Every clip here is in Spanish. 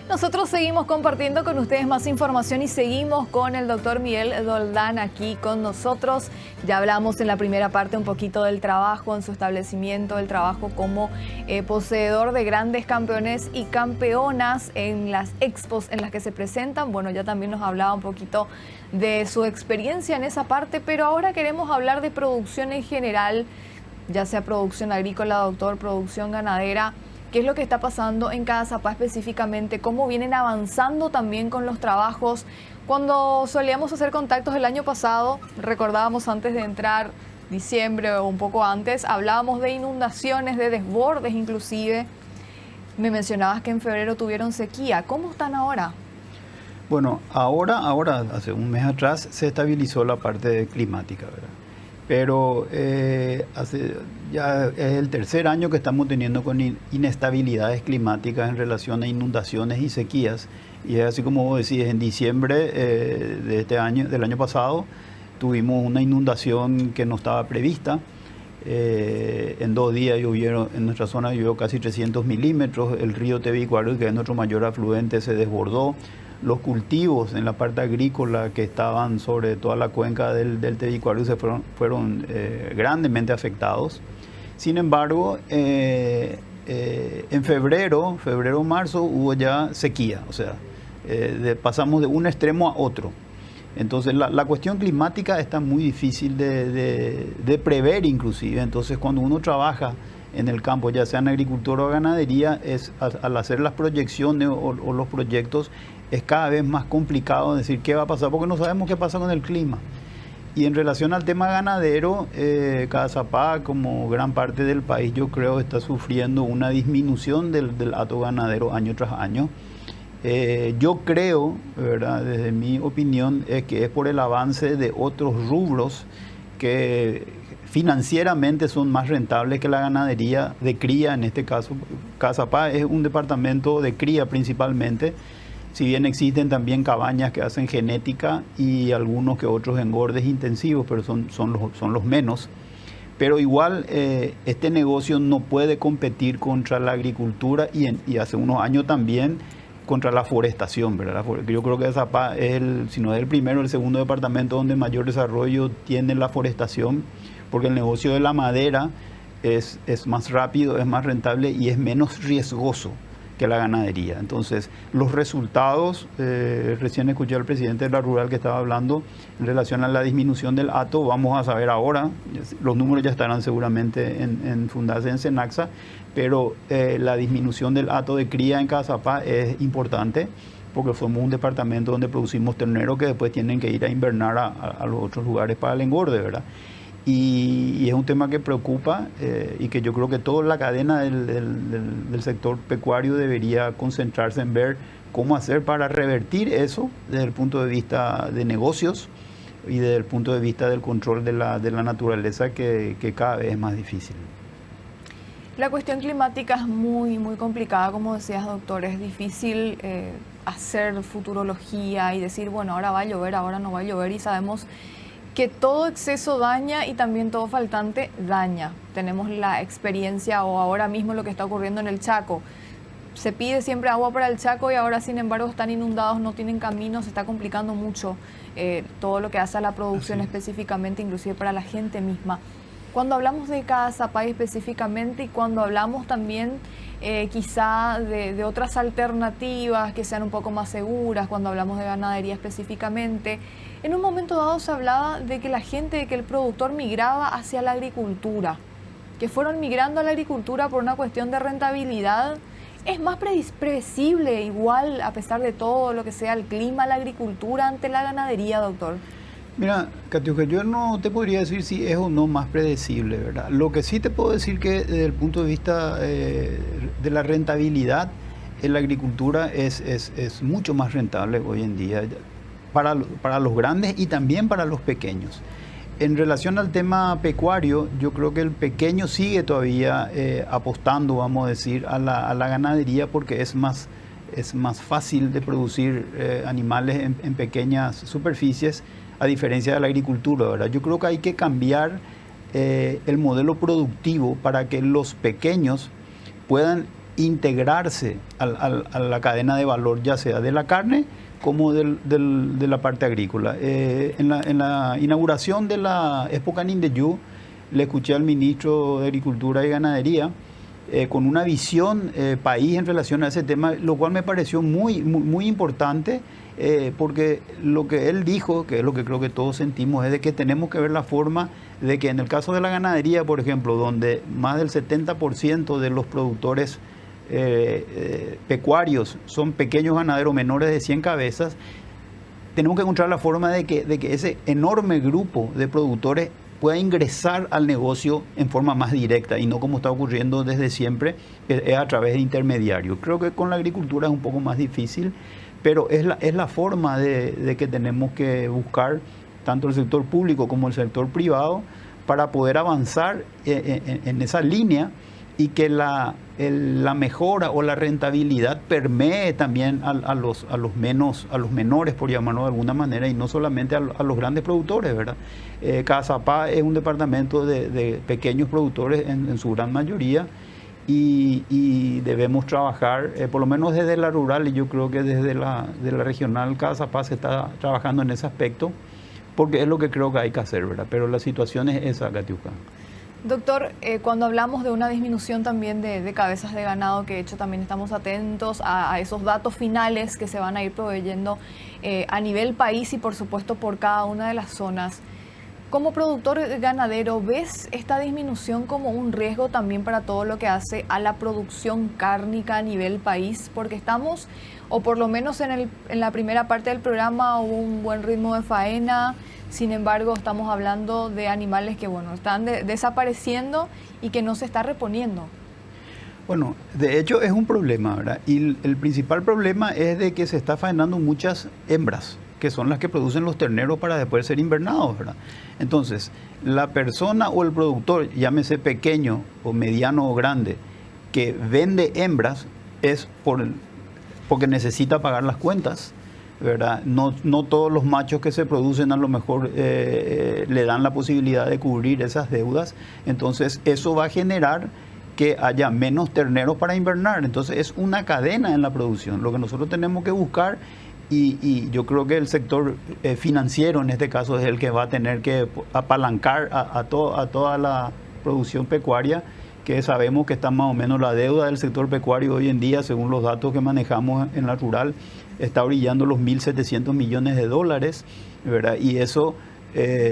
Nosotros seguimos compartiendo con ustedes más información y seguimos con el doctor Miguel Doldán aquí con nosotros. Ya hablamos en la primera parte un poquito del trabajo en su establecimiento, el trabajo como poseedor de grandes campeones y campeonas en las expos en las que se presentan. Bueno, ya también nos hablaba un poquito de su experiencia en esa parte, pero ahora queremos hablar de producción en general, ya sea producción agrícola, doctor, producción ganadera. ¿Qué es lo que está pasando en Cazapá específicamente? ¿Cómo vienen avanzando también con los trabajos? Cuando solíamos hacer contactos el año pasado, recordábamos antes de entrar diciembre o un poco antes, hablábamos de inundaciones, de desbordes inclusive. Me mencionabas que en febrero tuvieron sequía. ¿Cómo están ahora? Bueno, ahora, hace un mes atrás, se estabilizó la parte climática, ¿verdad? Pero ya es el tercer año que estamos teniendo con inestabilidades climáticas en relación a inundaciones y sequías. Y es así como vos decís, en diciembre de este año, del año pasado, tuvimos una inundación que no estaba prevista. En 2 días en nuestra zona llovió casi 300 milímetros. El río Tebicuaro, que es nuestro mayor afluente, se desbordó. Los cultivos en la parte agrícola que estaban sobre toda la cuenca del Tebicuaro fueron grandemente afectados. Sin embargo, en febrero-marzo hubo ya sequía, o sea, pasamos de un extremo a otro. Entonces la cuestión climática está muy difícil de prever inclusive. Entonces cuando uno trabaja en el campo, ya sea en agricultura o ganadería, al hacer las proyecciones o los proyectos, es cada vez más complicado decir qué va a pasar, porque no sabemos qué pasa con el clima. Y en relación al tema ganadero, Cazapá, como gran parte del país, yo creo está sufriendo una disminución del hato ganadero año tras año. Yo creo, ¿verdad?, desde mi opinión, es que es por el avance de otros rubros que financieramente son más rentables que la ganadería de cría. En este caso, Cazapá es un departamento de cría principalmente, si bien existen también cabañas que hacen genética y algunos que otros engordes intensivos, pero son los menos. Pero igual este negocio no puede competir contra la agricultura y hace unos años también contra la forestación, ¿verdad? Yo creo que Cazapá es si no es el primero, el segundo departamento donde mayor desarrollo tiene la forestación, porque el negocio de la madera es más rápido, es más rentable y es menos riesgoso que la ganadería. Entonces, los resultados, recién escuché al presidente de la Rural que estaba hablando en relación a la disminución del hato, vamos a saber ahora, los números ya estarán seguramente en Fundasa, en Cenaxa, pero la disminución del hato de cría en Cazapá es importante, porque somos un departamento donde producimos terneros que después tienen que ir a invernar a los otros lugares para el engorde, ¿verdad? Y es un tema que preocupa y que yo creo que toda la cadena del sector pecuario debería concentrarse en ver cómo hacer para revertir eso desde el punto de vista de negocios y desde el punto de vista del control de la naturaleza, que cada vez es más difícil. La cuestión climática es muy, muy complicada, como decías, doctor. Es difícil hacer futurología y decir, bueno, ahora va a llover, ahora no va a llover, y sabemos que todo exceso daña y también todo faltante daña. Tenemos la experiencia, o ahora mismo lo que está ocurriendo en el Chaco. Se pide siempre agua para el Chaco y ahora, sin embargo, están inundados, no tienen caminos, se está complicando mucho todo lo que hace a la producción específicamente, inclusive para la gente misma. Cuando hablamos de Cazapá específicamente y cuando hablamos también quizá de otras alternativas que sean un poco más seguras, cuando hablamos de ganadería específicamente, en un momento dado se hablaba de que que el productor migraba hacia la agricultura, que fueron migrando a la agricultura por una cuestión de rentabilidad. ¿Es más predecible igual, a pesar de todo lo que sea el clima, la agricultura ante la ganadería, doctor? Mira, Katiuska, yo no te podría decir si es o no más predecible, ¿verdad? Lo que sí te puedo decir que desde el punto de vista de la rentabilidad, en la agricultura es mucho más rentable hoy en día para los grandes y también para los pequeños. En relación al tema pecuario, yo creo que el pequeño sigue todavía apostando, vamos a decir, a la ganadería, porque es más fácil de producir animales en pequeñas superficies, a diferencia de la agricultura, ¿verdad? Yo creo que hay que cambiar el modelo productivo para que los pequeños puedan integrarse a la cadena de valor, ya sea de la carne como de la parte agrícola. En la inauguración de la Expo Canindeyú, le escuché al ministro de Agricultura y Ganadería con una visión país en relación a ese tema, lo cual me pareció muy importante, porque lo que él dijo, que es lo que creo que todos sentimos, es de que tenemos que ver la forma de que en el caso de la ganadería, por ejemplo, donde más del 70% de los productores pecuarios son pequeños ganaderos menores de 100 cabezas, tenemos que encontrar la forma de que ese enorme grupo de productores pueda ingresar al negocio en forma más directa y no como está ocurriendo desde siempre, es a través de intermediarios. Creo que con la agricultura es un poco más difícil, pero es la forma de que tenemos que buscar tanto el sector público como el sector privado para poder avanzar en esa línea y que la mejora o la rentabilidad permee también a los menores, por llamarlo de alguna manera, y no solamente a los grandes productores, ¿verdad? Cazapá es un departamento de pequeños productores en su gran mayoría, y debemos trabajar, por lo menos desde la rural, y yo creo que desde la regional Cazapá se está trabajando en ese aspecto, porque es lo que creo que hay que hacer, ¿verdad? Pero la situación es esa, Katiuska. Doctor, cuando hablamos de una disminución también de cabezas de ganado, que de hecho también estamos atentos a esos datos finales que se van a ir proveyendo a nivel país y por supuesto por cada una de las zonas. Como productor ganadero, ¿ves esta disminución como un riesgo también para todo lo que hace a la producción cárnica a nivel país? Porque estamos, o por lo menos en la primera parte del programa, hubo un buen ritmo de faena. Sin embargo, estamos hablando de animales que, bueno, están desapareciendo y que no se está reponiendo. Bueno, de hecho es un problema, ¿verdad? Y el principal problema es de que se está faenando muchas hembras, que son las que producen los terneros para después ser invernados, ¿verdad? Entonces, la persona o el productor, llámese pequeño o mediano o grande, que vende hembras es porque necesita pagar las cuentas, ¿verdad? No todos los machos que se producen a lo mejor le dan la posibilidad de cubrir esas deudas. Entonces eso va a generar que haya menos terneros para invernar. Entonces es una cadena en la producción. Lo que nosotros tenemos que buscar, y yo creo que el sector financiero en este caso es el que va a tener que apalancar a toda la producción pecuaria, que sabemos que está más o menos la deuda del sector pecuario hoy en día, según los datos que manejamos en la rural, está brillando los 1.700 millones de dólares, ¿verdad? Y eso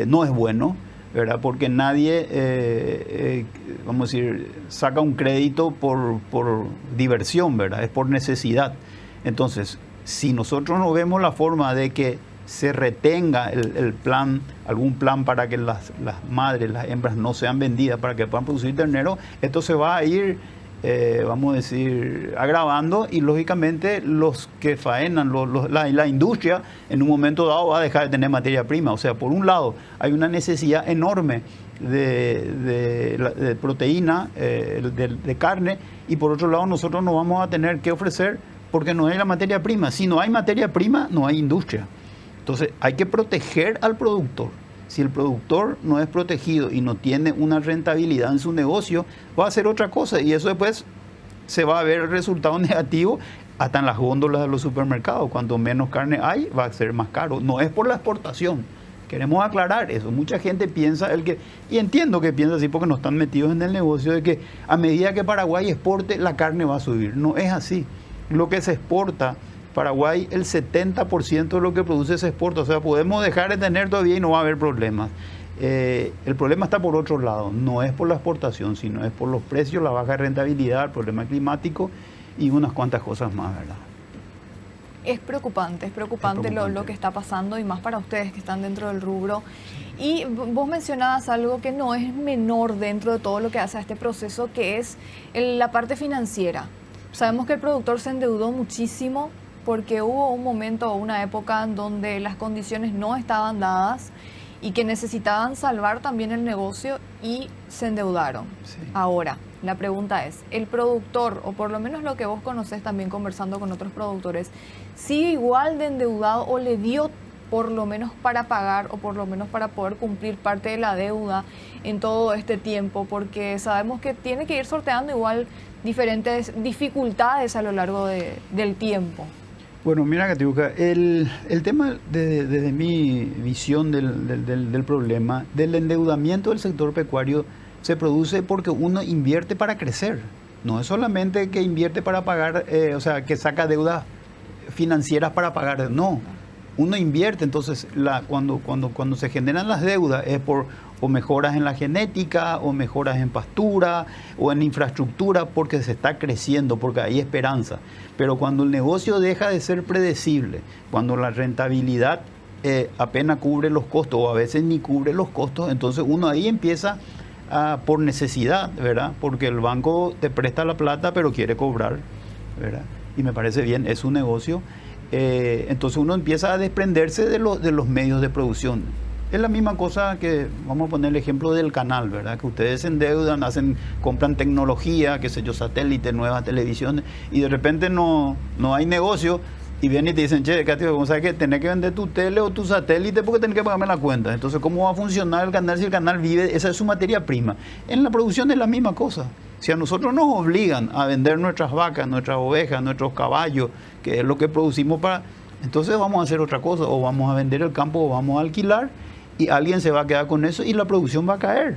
no es bueno, ¿verdad? Porque nadie, vamos a decir, saca un crédito por diversión, ¿verdad? Es por necesidad. Entonces, si nosotros no vemos la forma de que se retenga el plan, algún plan para que las madres, las hembras no sean vendidas para que puedan producir ternero, esto se va a ir, vamos a decir, agravando, y lógicamente los que faenan, la industria en un momento dado va a dejar de tener materia prima. O sea, por un lado hay una necesidad enorme de proteína, de carne, y por otro lado nosotros no vamos a tener que ofrecer porque no hay la materia prima. Si no hay materia prima, no hay industria. Entonces hay que proteger al productor. Si el productor no es protegido y no tiene una rentabilidad en su negocio, va a hacer otra cosa, y eso después se va a ver el resultado negativo hasta en las góndolas de los supermercados. Cuanto menos carne hay, va a ser más caro. No es por la exportación. Queremos aclarar eso. Mucha gente piensa, y entiendo que piensa así porque no están metidos en el negocio, de que a medida que Paraguay exporte, la carne va a subir. No es así. Lo que se exporta, Paraguay, el 70% de lo que produce se exporta. O sea, podemos dejar de tener todavía y no va a haber problemas. El problema está por otro lado. No es por la exportación, sino es por los precios, la baja rentabilidad, el problema climático y unas cuantas cosas más, ¿verdad? Es preocupante lo que está pasando, y más para ustedes que están dentro del rubro. Y vos mencionabas algo que no es menor dentro de todo lo que hace a este proceso, que es la parte financiera. Sabemos que el productor se endeudó muchísimo porque hubo un momento o una época en donde las condiciones no estaban dadas y que necesitaban salvar también el negocio y se endeudaron. Sí. Ahora, la pregunta es, ¿el productor, o por lo menos lo que vos conocés también conversando con otros productores, sigue igual de endeudado o le dio por lo menos para pagar o por lo menos para poder cumplir parte de la deuda en todo este tiempo? Porque sabemos que tiene que ir sorteando igual diferentes dificultades a lo largo del tiempo. Bueno, mira, Katiuska, el tema desde mi visión del problema, del endeudamiento del sector pecuario, se produce porque uno invierte para crecer. No es solamente que invierte para pagar, o sea, que saca deudas financieras para pagar, no. Uno invierte, entonces cuando se generan las deudas es por o mejoras en la genética, o mejoras en pastura, o en infraestructura, porque se está creciendo, porque hay esperanza. Pero cuando el negocio deja de ser predecible, cuando la rentabilidad apenas cubre los costos, o a veces ni cubre los costos, entonces uno ahí empieza por necesidad, ¿verdad? Porque el banco te presta la plata, pero quiere cobrar, ¿verdad? Y me parece bien, es un negocio. Entonces uno empieza a desprenderse de los medios de producción. Es la misma cosa que, vamos a poner el ejemplo del canal, ¿verdad? Que ustedes se endeudan, compran tecnología, qué sé yo, satélites, nuevas televisiones, y de repente no hay negocio, y vienen y te dicen, che, Katy, ¿cómo sabes que tenés que vender tu tele o tu satélite porque tenés que pagarme la cuenta? Entonces, ¿cómo va a funcionar el canal si el canal vive? Esa es su materia prima. En la producción es la misma cosa. Si a nosotros nos obligan a vender nuestras vacas, nuestras ovejas, nuestros caballos, que es lo que producimos entonces vamos a hacer otra cosa, o vamos a vender el campo o vamos a alquilar, y alguien se va a quedar con eso y la producción va a caer.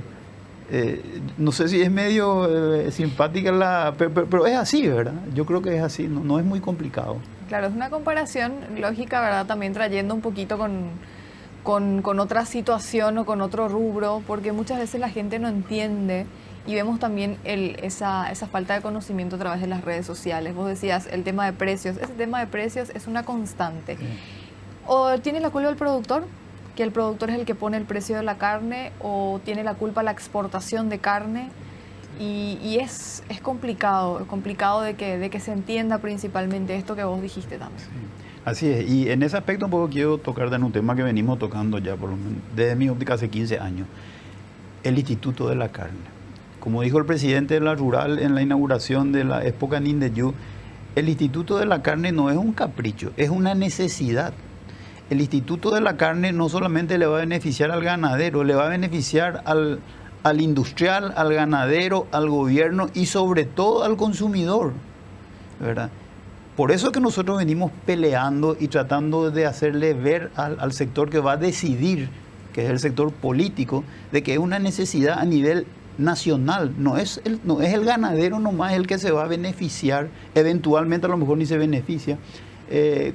No sé si es medio simpática, pero es así, ¿verdad? Yo creo que es así, no es muy complicado. Claro, es una comparación lógica, ¿verdad? También trayendo un poquito con otra situación o con otro rubro, porque muchas veces la gente no entiende y vemos también esa falta de conocimiento a través de las redes sociales. Vos decías el tema de precios, ese tema de precios es una constante. Sí. ¿O tiene la culpa el productor? Que el productor es el que pone el precio de la carne, o tiene la culpa la exportación de carne, y es complicado de que se entienda principalmente esto que vos dijiste también. Sí, así es, y en ese aspecto un poco quiero tocar de un tema que venimos tocando ya por lo menos desde mi óptica hace 15 años, el Instituto de la Carne. Como dijo el presidente de la Rural en la inauguración de la Expo Canin de Yu, el Instituto de la Carne no es un capricho, es una necesidad. El Instituto de la Carne no solamente le va a beneficiar al ganadero, le va a beneficiar al industrial, al ganadero, al gobierno y sobre todo al consumidor, ¿verdad? Por eso es que nosotros venimos peleando y tratando de hacerle ver al sector que va a decidir, que es el sector político, de que es una necesidad a nivel nacional. No es el ganadero nomás el que se va a beneficiar, eventualmente a lo mejor ni se beneficia,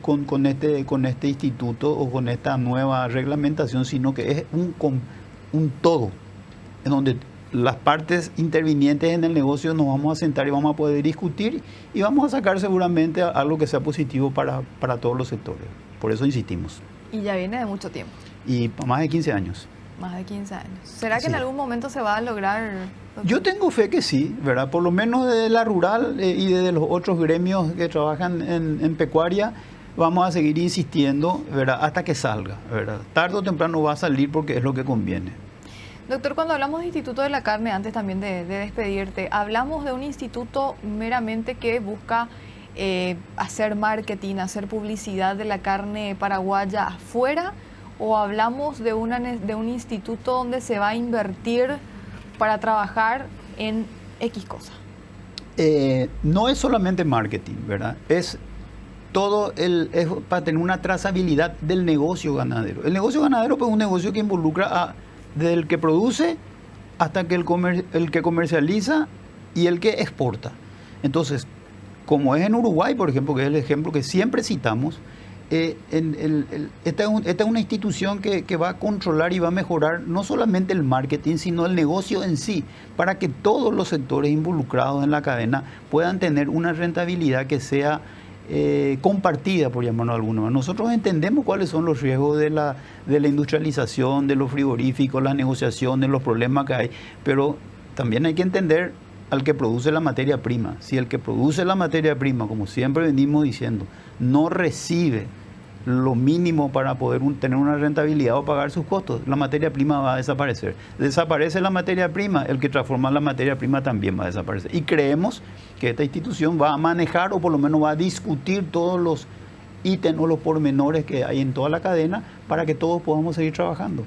con este instituto o con esta nueva reglamentación, sino que es un todo, en donde las partes intervinientes en el negocio nos vamos a sentar y vamos a poder discutir y vamos a sacar seguramente algo que sea positivo para todos los sectores. Por eso insistimos. Y ya viene de mucho tiempo. Y más de 15 años. Más de 15 años. ¿Será que en algún momento se va a lograr? Yo tengo fe que sí, ¿verdad? Por lo menos de la rural y de los otros gremios que trabajan en pecuaria, vamos a seguir insistiendo, ¿verdad? Hasta que salga, ¿verdad? Tarde o temprano va a salir porque es lo que conviene. Doctor, cuando hablamos de Instituto de la Carne, antes también de despedirte, ¿hablamos de un instituto meramente que busca hacer marketing, hacer publicidad de la carne paraguaya afuera? ¿O hablamos de un instituto donde se va a invertir para trabajar en X cosa? No es solamente marketing, ¿verdad? Es para tener una trazabilidad del negocio ganadero. El negocio ganadero pues, es un negocio que involucra desde el que produce hasta que el que comercializa y el que exporta. Entonces, como es en Uruguay, por ejemplo, que es el ejemplo que siempre citamos, esta es una institución que va a controlar y va a mejorar no solamente el marketing, sino el negocio en sí, para que todos los sectores involucrados en la cadena puedan tener una rentabilidad que sea compartida, por llamarlo de alguna manera. Nosotros entendemos cuáles son los riesgos de la industrialización, de los frigoríficos, las negociaciones, los problemas que hay, pero también hay que entender al que produce la materia prima. Si el que produce la materia prima, como siempre venimos diciendo, no recibe lo mínimo para poder tener una rentabilidad o pagar sus costos, la materia prima va a desaparecer. Desaparece la materia prima, el que transforma la materia prima también va a desaparecer. Y creemos que esta institución va a manejar o por lo menos va a discutir todos los ítems o los pormenores que hay en toda la cadena para que todos podamos seguir trabajando.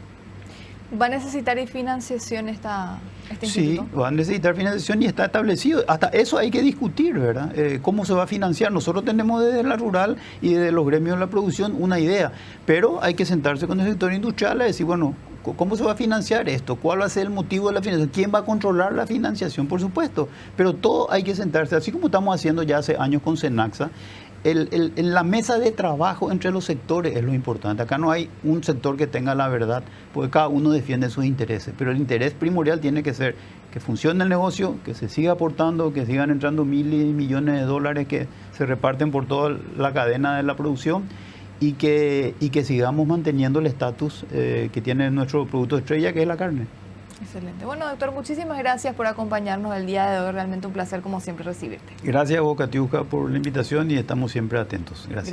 ¿Va a necesitar financiación este Sí, instituto? va a necesitar financiación y está establecido. Hasta eso hay que discutir, ¿verdad? ¿Cómo se va a financiar? Nosotros tenemos desde la rural y desde los gremios de la producción una idea, pero hay que sentarse con el sector industrial a decir, bueno, ¿cómo se va a financiar esto? ¿Cuál va a ser el motivo de la financiación? ¿Quién va a controlar la financiación? Por supuesto, pero todo hay que sentarse, así como estamos haciendo ya hace años con Senaxa. En la mesa de trabajo entre los sectores es lo importante. Acá no hay un sector que tenga la verdad, porque cada uno defiende sus intereses, pero el interés primordial tiene que ser que funcione el negocio, que se siga aportando, que sigan entrando miles y millones de dólares que se reparten por toda la cadena de la producción y que sigamos manteniendo el estatus que tiene nuestro producto estrella, que es la carne. Excelente. Bueno, doctor, muchísimas gracias por acompañarnos el día de hoy. Realmente un placer, como siempre, recibirte. Gracias a vos, Katiuska, por la invitación y estamos siempre atentos. Gracias.